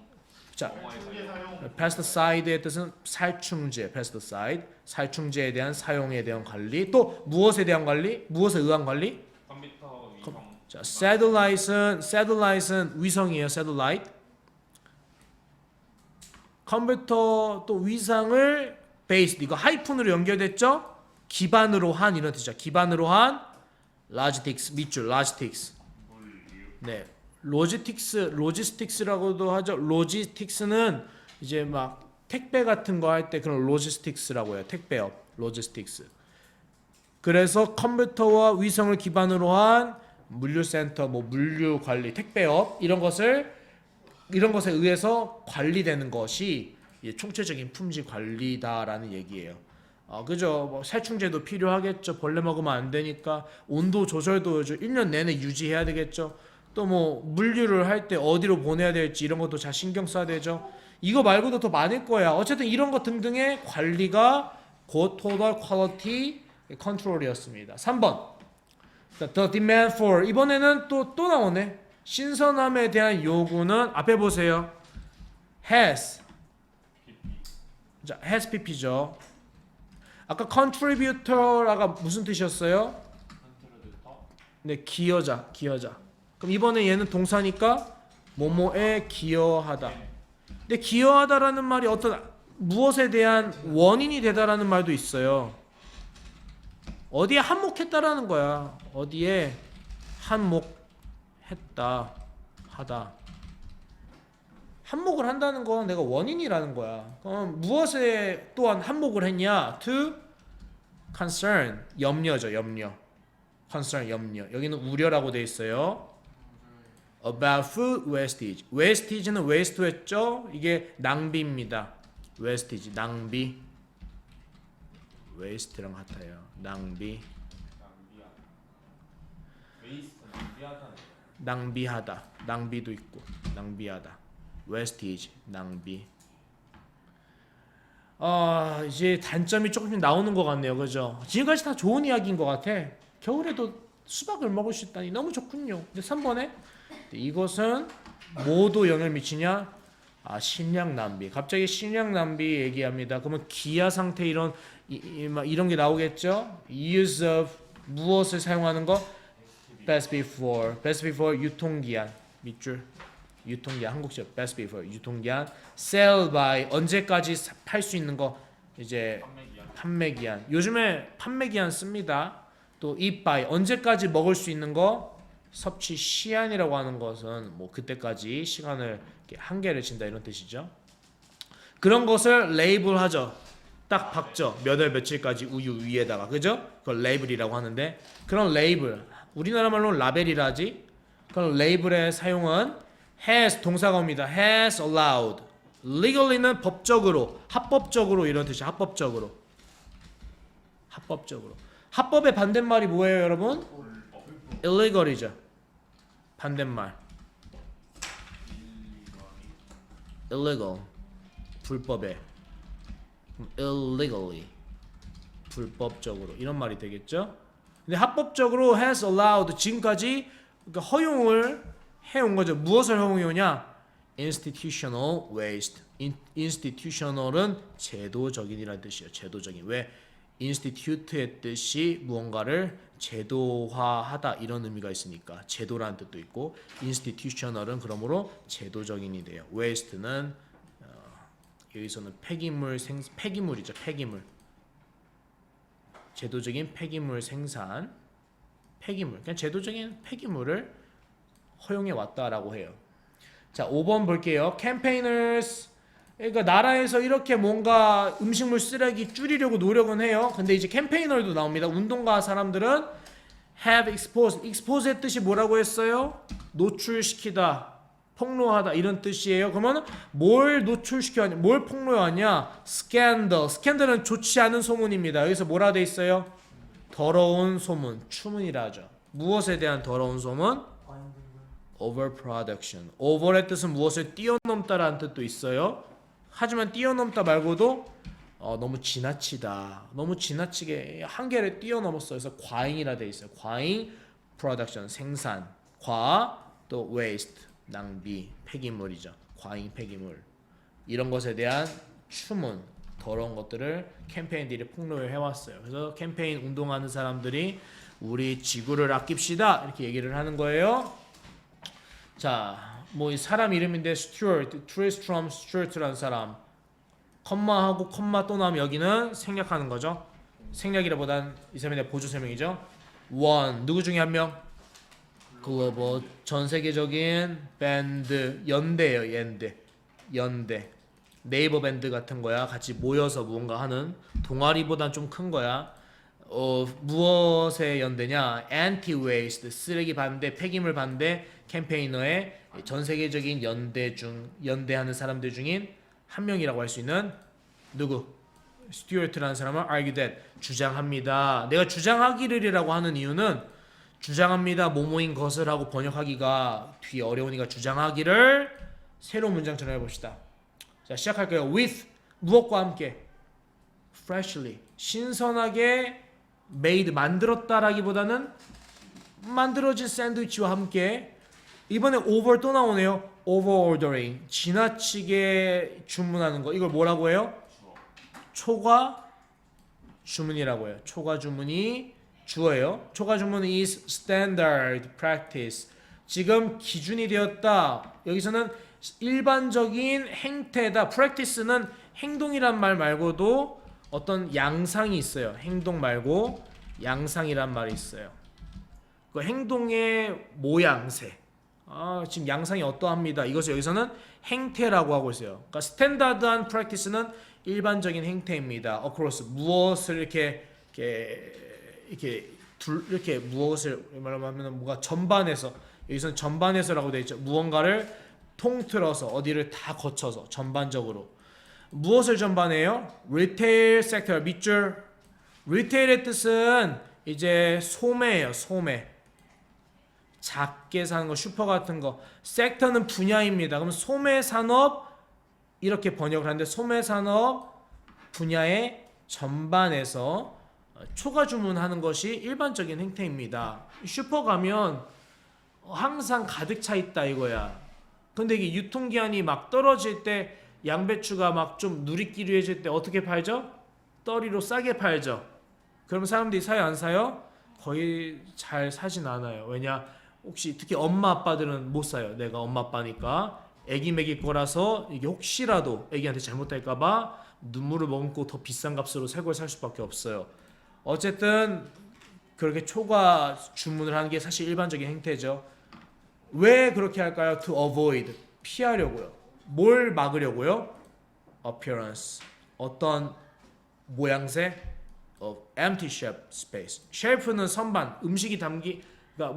S1: 자,
S3: 영화의 사용.
S1: pesticide의 뜻은 살충제, pesticide, 살충제에 대한 사용에 대한 관리. 또 무엇에 대한 관리? 무엇에 의한 관리?
S3: 컴퓨터 위성.
S1: 자, satellite은 위성이에요. satellite. 컴퓨터 또 위상을 based, 이거 하이픈으로 연결됐죠? 기반으로 한 이런 뜻이죠. 기반으로 한 logistics, 밑줄 logistics. 네, 로지스틱스라고도 하죠. 로지스틱스는 이제 막 택배 같은 거 할 때 그런 로지스틱스라고 해요. 택배업, 로지스틱스. 그래서 컴퓨터와 위성을 기반으로 한 물류센터, 뭐 물류 관리, 택배업 이런 것에 의해서 관리되는 것이 총체적인 품질 관리다라는 얘기예요. 그죠? 뭐 살충제도 필요하겠죠. 벌레 먹으면 안 되니까 온도 조절도 1년 내내 유지해야 되겠죠. 또 뭐 물류를 할 때 어디로 보내야 될지 이런 것도 잘 신경 써야 되죠. 이거 말고도 더 많을 거야. 어쨌든 이런 것 등등의 관리가 곧 total quality control이었습니다. 3번. The demand for, 이번에는 또 나오네. 신선함에 대한 요구는 앞에 보세요. has. 자, has pp죠. 아까 contributor가 무슨 뜻이었어요? 네, 기여자. 그럼 이번에 얘는 동사니까 뭐뭐에 기여하다. 근데 기여하다라는 말이 어떤 무엇에 대한 원인이 되다라는 말도 있어요. 어디에 한몫했다라는 거야. 어디에 한몫했다, 하다. 한몫을 한다는 건 내가 원인이라는 거야. 그럼 무엇에 또한 한몫을 했냐? To concern, 염려죠, 염려. concern, 염려. 여기는 우려라고 돼 있어요. About food wastage. wastage는 waste 했죠? 이게 낭비입니다. wastage, 낭비. waste랑 같아요. 낭비. 낭비하다. 낭비도 있고 낭비하다. wastage, 낭비. 이제 단점이 조금씩 나오는 것 같네요. 그죠? 지금까지 다 좋은 이야기인 것 같아. 겨울에도 수박을 먹을 수 있다니 너무 좋군요. 근데 3번에 이것은 뭐도 영향을 미치냐? 식량 낭비. 갑자기 식량 낭비 얘기합니다. 그러면 기아 상태 이런 게 나오겠죠? Use of, 무엇을 사용하는 거? Best before. best before 유통기한. 밑줄. 유통기한, 한국식 best before 유통기한. Sell by, 언제까지 팔 수 있는 거? 이제 판매기한. 요즘에 판매기한 씁니다. 또 eat by, 언제까지 먹을 수 있는 거? 섭취 시한이라고 하는 것은 뭐 그때까지 시간을 한계를 친다 이런 뜻이죠. 그런 것을 레이블하죠. 딱 박죠. 몇 월 며칠까지 우유 위에다가, 그죠? 그걸 레이블이라고 하는데, 그런 레이블, 우리나라 말로는 라벨이라 하지. 그런 레이블의 사용은 has 동사가 옵니다. has allowed. legally는 법적으로, 합법적으로 이런 뜻이야. 합법적으로. 합법의 반대말이 뭐예요, 여러분? illegal이죠. 반대말. illegal. 불법에. illegally. 불법적으로. 이런 말이 되겠죠? 근데 합법적으로 has allowed, 지금까지 그러니까 허용을 해온 거죠. 무엇을 허용해오냐? institutional waste. institutional은 제도적인이라는 뜻이에요. 제도적인. 왜? institute의 뜻이 무언가를 제도화하다 이런 의미가 있으니까 제도라는 뜻도 있고 institutional은 그러므로 제도적인이 돼요. waste는 여기서는 폐기물이죠. 폐기물. 제도적인 폐기물 생산. 폐기물. 그냥 제도적인 폐기물을 허용해 왔다라고 해요. 자, 5번 볼게요. campaigners. 그러니까 나라에서 이렇게 뭔가 음식물 쓰레기 줄이려고 노력은 해요. 근데 이제 캠페이너도 나옵니다. 운동가 사람들은 have exposed. expose의 뜻이 뭐라고 했어요? 노출시키다, 폭로하다 이런 뜻이에요. 그러면 뭘 노출시켜야 뭘 폭로하냐? scandal. scandal은 좋지 않은 소문입니다. 여기서 뭐라 돼 있어요? 더러운 소문, 추문이라 하죠. 무엇에 대한 더러운 소문? overproduction. over의 뜻은 무엇을 뛰어넘다라는 뜻도 있어요. 하지만 뛰어넘다 말고도 너무 지나치다. 너무 지나치게 한계를 뛰어넘었어요. 그래서 과잉이라 돼 있어요. 과잉, production, 생산, 과, 또 waste, 낭비, 폐기물이죠. 과잉 폐기물. 이런 것에 대한 추문, 더러운 것들을 캠페인들이 폭로를 해왔어요. 그래서 캠페인 운동하는 사람들이 우리 지구를 아낍시다 이렇게 얘기를 하는 거예요. 자, 뭐 이 사람 이름인데 스튜어트, 트리스트럼 스튜어트라는 사람 컴마하고 컴마 또 나오면 여기는 생략하는 거죠. 생략이라보단 이 사람의 보조 설명이죠. 원 누구 중에 한 명? 글로벌 전 세계적인 밴드 연대예요. 연대 네이버 밴드 같은 거야. 같이 모여서 무언가 하는 동아리보단 좀 큰 거야. 무엇의 연대냐? anti waste 쓰레기 반대, 폐기물 반대 캠페이너의 전 세계적인 연대하는 사람들 중인 한 명이라고 할 수 있는 누구? 스튜어트라는 사람은 argue that 주장합니다. 내가 주장하기를이라고 하는 이유는 주장합니다. 뭐뭐인 것을 하고 번역하기가 뒤에 어려우니까 주장하기를 새로운 문장처럼 해봅시다. 자, 시작할게요. with 무엇과 함께 freshly 신선하게 made 만들었다라기보다는 만들어진 샌드위치와 함께 이번에 over 또 나오네요. over ordering 지나치게 주문하는 거 이걸 뭐라고 해요? 초과 주문이라고 해요. 초과 주문이 주어예요. 초과 주문은 is standard practice 지금 기준이 되었다. 여기서는 일반적인 행태다. practice는 행동이란 말 말고도 어떤 양상이 있어요. 행동 말고 양상이란 말이 있어요. 그 행동의 모양새. 지금 양상이 어떠합니다. 이것을 여기서는 행태라고 하고 있어요. 그러니까 스탠다드한 practice는 일반적인 행태입니다. across 무엇을 이렇게 무엇을 말하면 뭔가 전반에서 여기서는 전반에서라고 되어 있죠. 무언가를 통틀어서 어디를 다 거쳐서 전반적으로 무엇을 전반해요? retail sector 밑줄 retail의 뜻은 이제 소매예요. 소매 작게 사는 거 슈퍼 같은 거 섹터는 분야입니다. 그럼 소매 산업 이렇게 번역을 하는데 소매 산업 분야의 전반에서 초과 주문하는 것이 일반적인 행태입니다. 슈퍼 가면 항상 가득 차 있다 이거야. 근데 이게 유통기한이 막 떨어질 때 양배추가 막 좀 누리끼리해질 때 어떻게 팔죠? 떨이로 싸게 팔죠. 그럼 사람들이 사요 안 사요? 거의 잘 사진 않아요. 왜냐? 혹시 특히 엄마 아빠들은 못 사요. 내가 엄마 아빠니까 애기 먹일 거라서 이게 혹시라도 애기한테 잘못될까봐 눈물을 머금고 더 비싼 값으로 새 걸 살 수밖에 없어요. 어쨌든 그렇게 초과 주문을 하는 게 사실 일반적인 행태죠. 왜 그렇게 할까요? To avoid 피하려고요. 뭘 막으려고요? Appearance 어떤 모양새? Empty shelf space. 쉘프는 선반 음식이 그러니까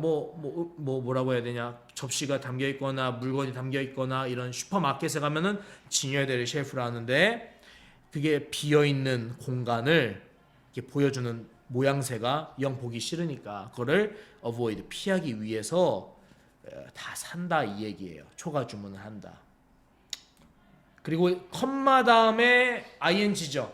S1: 뭐라고 해야 되냐? 접시가 담겨 있거나 물건이 담겨 있거나 이런 슈퍼마켓에 가면은 지녀야 될 쉘프를 하는데 그게 비어 있는 공간을 이렇게 보여주는 모양새가 영 보기 싫으니까 그거를 avoid 피하기 위해서 다 산다 이 얘기예요. 초과 주문을 한다. 그리고 컴마 다음에 ing죠.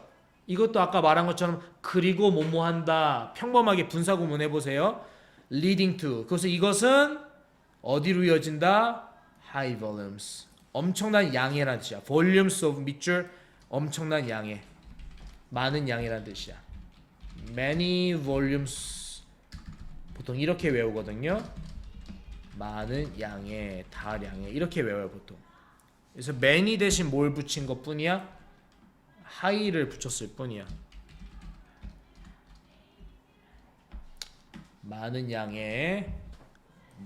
S1: 이것도 아까 말한 것처럼 그리고 뭐뭐 한다. 평범하게 분사 구문 해보세요. leading to. 그래서 이것은 어디로 이어진다? high volumes. 엄청난 양이라는 뜻이야. volumes of 밑줄 엄청난 양의 많은 양이라는 뜻이야. many volumes 보통 이렇게 외우거든요. 많은 양의, 다량의 이렇게 외워요 보통. 그래서 many 대신 뭘 붙인 것 뿐이야? high를 붙였을 뿐이야. 많은 양의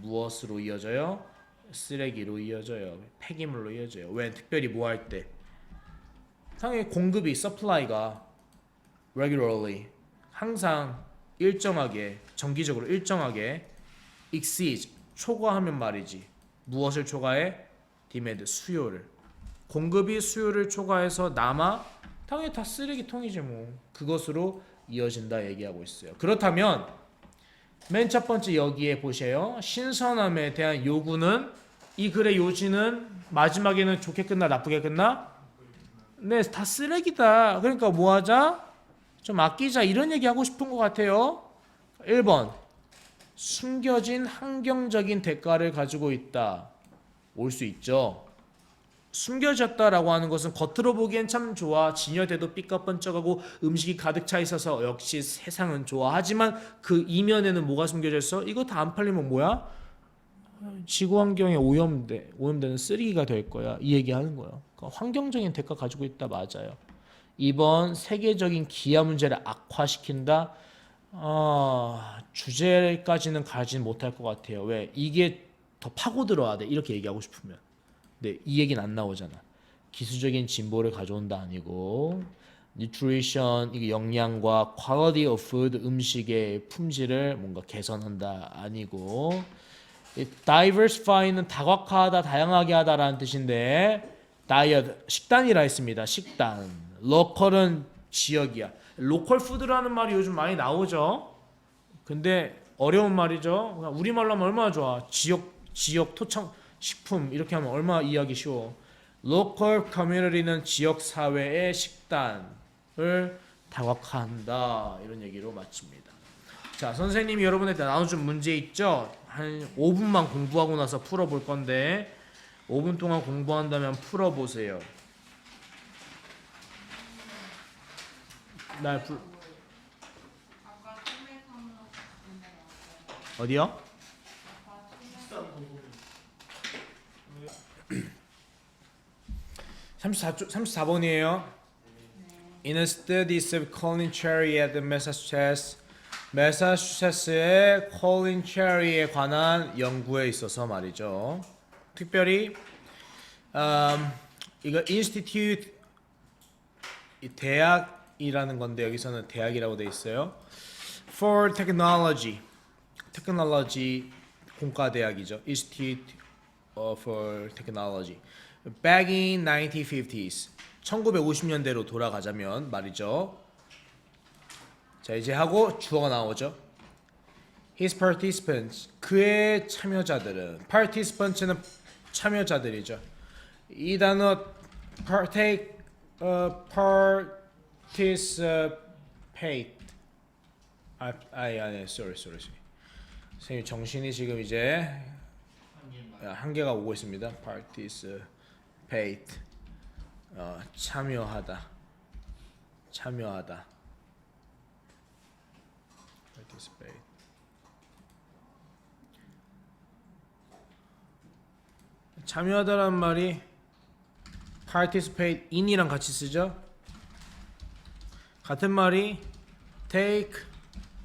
S1: 무엇으로 이어져요? 쓰레기로 이어져요. 폐기물로 이어져요. 왜? 특별히 뭐 할 때? 당연히 공급이 supply가 regularly 항상 일정하게 정기적으로 일정하게 exceeds 초과하면 말이지. 무엇을 초과해? demand 수요를. 공급이 수요를 초과해서 남아 당연히 다 쓰레기통이지 뭐. 그것으로 이어진다 얘기하고 있어요. 그렇다면 맨 첫 번째 여기에 보세요. 신선함에 대한 요구는 이 글의 요지는 마지막에는 좋게 끝나 나쁘게 끝나? 네, 다 쓰레기다. 그러니까 뭐 하자? 좀 아끼자 이런 얘기 하고 싶은 것 같아요. 1번 숨겨진 환경적인 대가를 가지고 있다. 올 수 있죠. 숨겨졌다라고 하는 것은 겉으로 보기엔 참 좋아. 진열대도 삐까뻔쩍하고 음식이 가득 차 있어서 역시 세상은 좋아. 하지만 그 이면에는 뭐가 숨겨져 있어? 이거 다 안 팔리면 뭐야? 지구 환경에 오염되는 쓰레기가 될 거야. 이 얘기하는 거야. 그러니까 환경적인 대가 가지고 있다 맞아요. 2번 세계적인 기아 문제를 악화시킨다. 주제까지는 가진 못할 것 같아요. 왜? 이게 더 파고 들어야 돼. 이렇게 얘기하고 싶으면. 근데 이 얘기는 안 나오잖아. 기술적인 진보를 가져온다 아니고 nutrition 이게 영양과 quality of food 음식의 품질을 뭔가 개선한다 아니고 diversify는 다각화하다 다양하게 하다라는 뜻인데 다이어트 식단이라 했습니다. 식단. 로컬은 지역이야. 로컬 푸드라는 말이 요즘 많이 나오죠. 근데 어려운 말이죠. 우리말로 하면 얼마나 좋아. 지역 토착 식품 이렇게 하면 얼마나 이해하기 쉬워. 로컬 커뮤니티는 지역 사회의 식단을 다각화한다. 이런 얘기로 마칩니다. 자, 선생님이 여러분한테 나눠준 문제 있죠? 한 5분만 공부하고 나서 풀어볼 건데 5분 동안 공부한다면 풀어보세요. 어디요? 34번이에요. In a studies of Colin Cherry at 매사추세츠의 콜린 체리에 관한 연구에 있어서 말이죠. 특별히 이거 institute 대학이라는 건데 여기서는 대학이라고 돼 있어요. For Technology 공과대학이죠. Institute for Technology. Back in 1950s 1950년대로 돌아가자면 말이죠. 자 이제 하고 주어가 나오죠. His participants 그의 참여자들은 participants는 참여자들이죠. 이 단어 participate 아니 sorry 선생님 정신이 지금 이제 한계가 오고 있습니다. participate 참여하다 participate 참여하다라는 말이 participate in이랑 같이 쓰죠. 같은 말이 take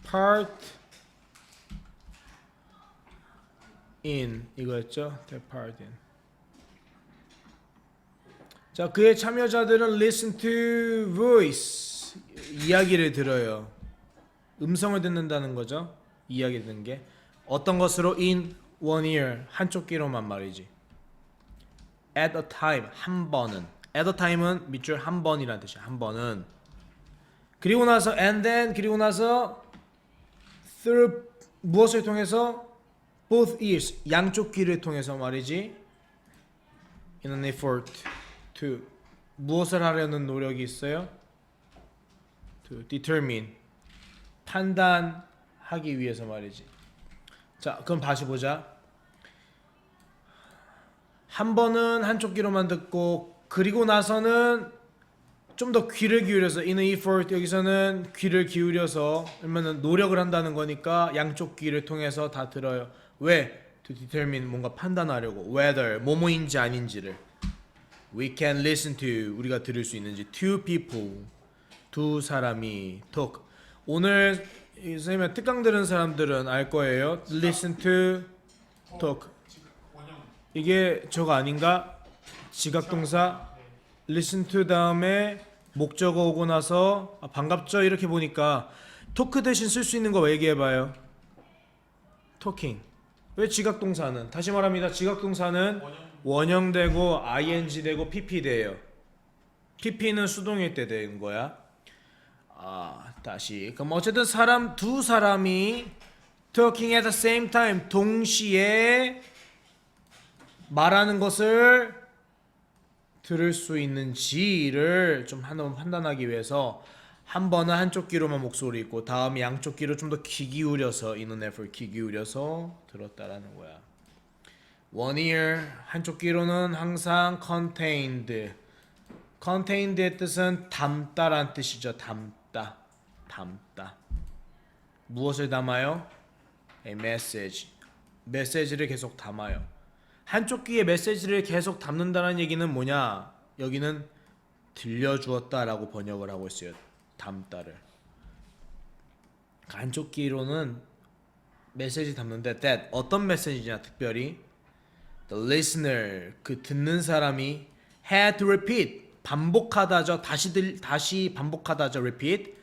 S1: part in 이거였죠. take part in. 자, 그의 참여자들은 listen to voice 이야기를 들어요. 음성을 듣는다는 거죠. 이야기 듣는 게 어떤 것으로 in one ear 한쪽 귀로만 말이지. At a time 한 번은 at a time은 밑줄 한 번이라는 뜻이야. 한 번은 그리고 나서 and then 그리고 나서 through 무엇을 통해서 both ears 양쪽 귀를 통해서 말이지. In an effort to 무엇을 하려는 노력이 있어요? To determine 판단하기 위해서 말이지. 자, 그럼 다시 보자. 한 번은 한쪽 귀로만 듣고 그리고 나서는 좀 더 귀를 기울여서 in a effort 여기서는 귀를 기울여서 그러면은 노력을 한다는 거니까 양쪽 귀를 통해서 다 들어요. 왜? To determine 뭔가 판단하려고 whether 뭐뭐인지 아닌지를 we can listen to 우리가 들을 수 있는지 two people 두 사람이 talk 오늘 선생님의 특강 들은 사람들은 알 거예요. listen to talk 이게 저거 아닌가? 지각동사 listen to 다음에 목적어 오고 나서 반갑죠? 이렇게 보니까 토크 대신 쓸 수 있는 거 얘기해봐요. talking 왜 지각동사는? 다시 말합니다. 지각동사는 원형되고 ing 되고 pp 돼요. pp는 수동일 때 되는 거야. 다시 그럼 어쨌든 두 사람이 talking at the same time 동시에 말하는 것을 들을 수 있는지를 좀 한번 판단하기 위해서 한 번은 한쪽 귀로만 목소리 있고 다음 양쪽 귀로 좀 더 귀 기울여서 in an effort 귀 기울여서 들었다라는 거야. one ear 한쪽 귀로는 항상 contained contained의 뜻은 담다란 뜻이죠. 담다 무엇을 담아요? A message 메시지를 계속 담아요. 한쪽 귀에 메시지를 계속 담는다는 얘기는 뭐냐? 여기는 들려주었다라고 번역을 하고 있어요. 담다를. 한쪽 귀로는 메시지 담는데 that 어떤 메시지냐 특별히 the listener 그 듣는 사람이 had to repeat 반복하다죠. 다시 반복하다죠. repeat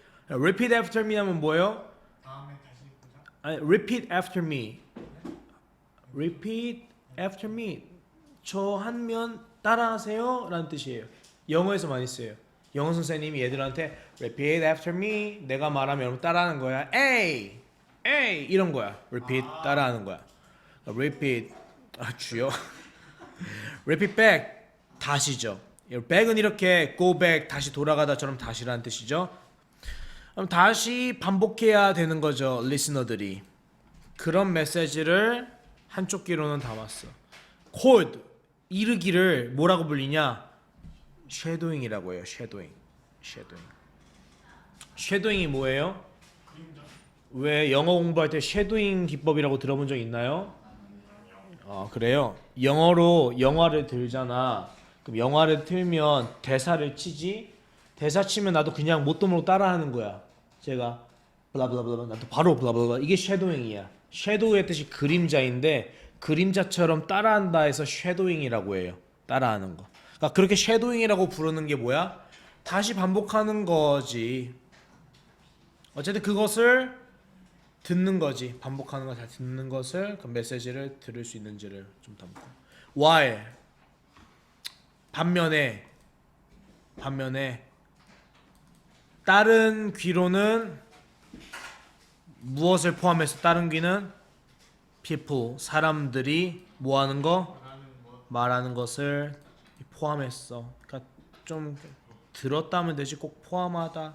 S1: after me 하면 뭐예요?
S4: 다음에 다시 보자.
S1: 아니, repeat after me. repeat after me. 저 한면 따라하세요 라는 뜻이에요. 영어에서 많이 써요. 영어 선생님이 얘들한테 repeat after me 내가 말하면 여러분 따라하는 거야. A 이런 거야. repeat 따라하는 거야. repeat 주요. repeat back 다시죠. back은 이렇게 go back 다시 돌아가다처럼 다시라는 뜻이죠. 그럼 다시 반복해야 되는 거죠. 리스너들이 그런 메시지를 한쪽 귀로는 담았어. code 이르기를 뭐라고 불리냐? 쉐도잉이라고 해요. 쉐도잉이 뭐예요? 왜 영어 공부할 때 쉐도잉 기법이라고 들어본 적 있나요? 그래요. 영어로 영화를 들잖아. 그럼 영화를 틀면 대사를 치지. 대사 치면 나도 그냥 뭣도 모르고 따라하는 거야. 제가 블라블라블라 나도 바로 블라블라 이게 쉐도잉이야. 쉐도우의 뜻이 그림자인데 그림자처럼 따라한다 해서 쉐도잉이라고 해요. 따라하는 거. 그러니까 그렇게 쉐도잉이라고 부르는 게 뭐야? 다시 반복하는 거지. 어쨌든 그것을 듣는 거지. 반복하는 거 다 듣는 것을 그 메시지를 들을 수 있는지를 좀 담고. while 반면에 다른 귀로는 무엇을 포함해서 다른 귀는 people 사람들이 뭐 하는 거? 말하는 것을 포함했어. 그러니까 좀 들었다면 되지 꼭 포함하다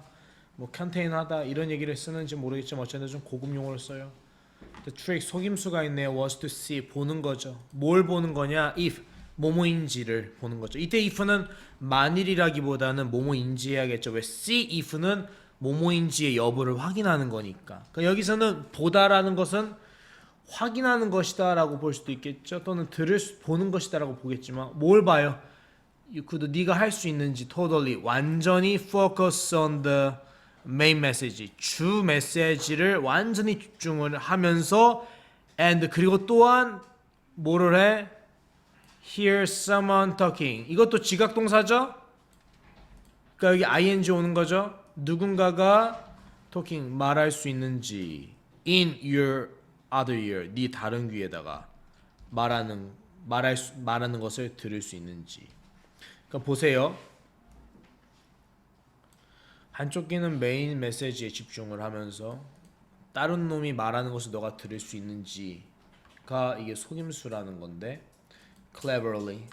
S1: 뭐 컨테인하다 이런 얘기를 쓰는지 모르겠지만 어쨌든 좀 고급 용어를 써요. The trick 속임수가 있네요. was to see 보는 거죠. 뭘 보는 거냐? if 뭐뭐인지를 보는 거죠. 이때 if는 만일이라기보다는 뭐뭐인지 해야겠죠. 왜 see if는 뭐뭐인지의 여부를 확인하는 거니까. 그러니까 여기서는 보다라는 것은 확인하는 것이다라고 볼 수도 있겠죠. 또는 보는 것이다라고 보겠지만 뭘 봐요? 네가 할 수 있는지 totally 완전히 focus on the main message 주 메시지를 완전히 집중을 하면서 and 그리고 또한 뭐를 해? hear someone talking 이것도 지각동사죠? 그러니까 여기 ing 오는 거죠? 누군가가 talking 말할 수 있는지 in your other ear 네 다른 귀에다가 말하는 것을 들을 수 있는지. 그러니까 보세요. 한쪽 귀는 메인 메시지에 집중을 하면서 다른 놈이 말하는 것을 너가 들을 수 있는지가 이게 속임수라는 건데 cleverly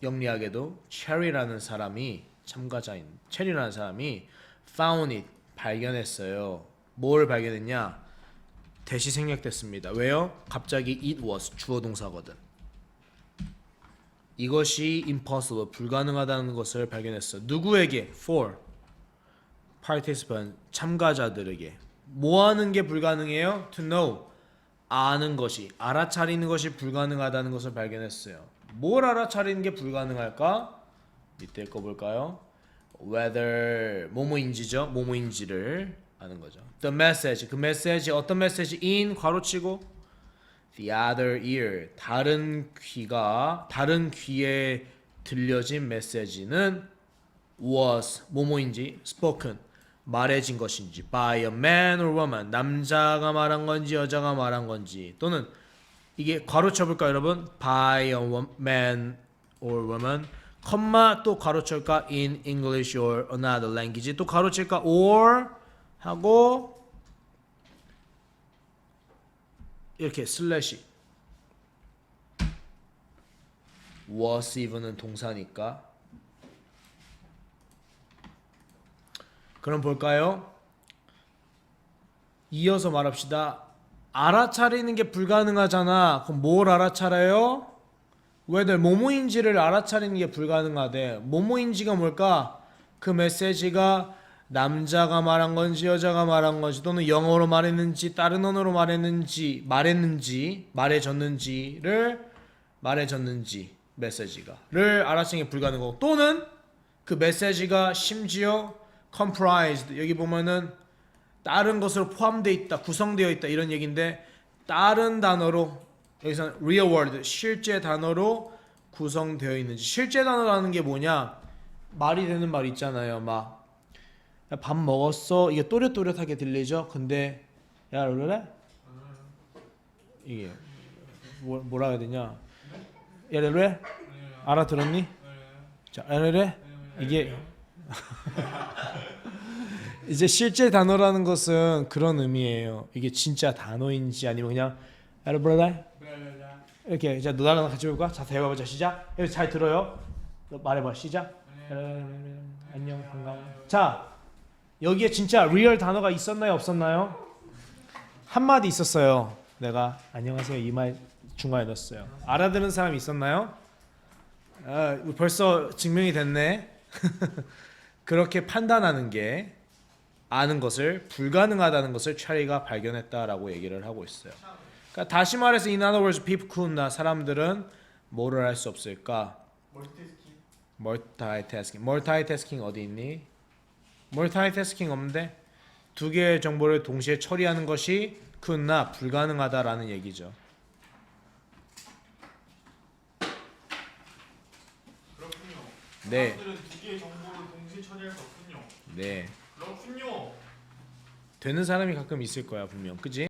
S1: 영리하게도 체리라는 사람이 참가자인 체리라는 사람이 found it 발견했어요. 뭘 발견했냐? 대시 생략됐습니다. 왜요? 갑자기 it was 주어 동사거든. 이것이 impossible 불가능하다는 것을 발견했어. 누구에게? for participant 참가자들에게 뭐 하는 게 불가능해요? To know 아는 것이 알아차리는 것이 불가능하다는 것을 발견했어요. 뭘 알아차리는 게 불가능할까? 밑에 거 볼까요? Whether 뭐뭐인지죠. 뭐뭐인지를 아는 거죠. The message 그 메시지 어떤 메시지 in 괄호치고 the other ear 다른 귀에 들려진 메시지는 was 뭐뭐인지 spoken 말해진 것인지 by a man or woman 남자가 말한 건지 여자가 말한 건지 또는 이게 괄호쳐 볼까요 여러분? by a man or woman 컴마 또 괄호칠까 in English or another language 또 괄호칠까 or 하고 이렇게 슬래시 was even은 동사니까 그럼 볼까요? 이어서 말합시다. 알아차리는 게 불가능하잖아. 그럼 뭘 알아차려요? whether 뭐뭐인지를 알아차리는 게 불가능하대. 뭐뭐인지가 뭘까? 그 메시지가 남자가 말한 건지 여자가 말한 건지 또는 영어로 말했는지 다른 언어로 말했는지 말해졌는지 메시지가를 알아차리는 게 불가능하고 또는 그 메시지가 심지어 comprised 여기 보면은 다른 것으로 포함되어 있다 구성되어 있다 이런 얘기인데 다른 단어로 여기서는 real word 실제 단어로 구성되어 있는지 실제 단어라는 게 뭐냐 말이 되는 말 있잖아요 막 밥 먹었어 이게 또렷또렷하게 들리죠 근데 야 그래 이게 뭐라 해야 되냐 야 그래 알아들었니 자 그래 이게 이제 실제 단어라는 것은 그런 의미예요. 이게 진짜 단어인지 아니면 그냥 여러분 이렇게 자 너랑 같이 볼까? 자 대화해보자 시작. 여기 잘 들어요. 너 말해봐 시작. 안녕 반가워. 자 여기에 진짜 리얼 단어가 있었나요 없었나요? 한 마디 있었어요. 내가 안녕하세요 이 말 중간에 넣었어요. 알아듣는 사람이 있었나요? 벌써 증명이 됐네. 그렇게 판단하는 게 아는 것을 불가능하다는 것을 차리가 발견했다라고 얘기를 하고 있어요. 그러니까 다시 말해서 in other words, people could not 사람들은 뭐를 할 수 없을까? 멀티태스킹 어디 있니? 멀티태스킹 없는데 두 개의 정보를 동시에 처리하는 것이 could not 불가능하다라는 얘기죠.
S3: 그렇군요.
S1: 네.
S3: 사람들은 두 개의 정보를 동시에 처리할 수 없군요.
S1: 네.
S3: 그렇군요.
S1: 되는 사람이 가끔 있을 거야 분명. 그지?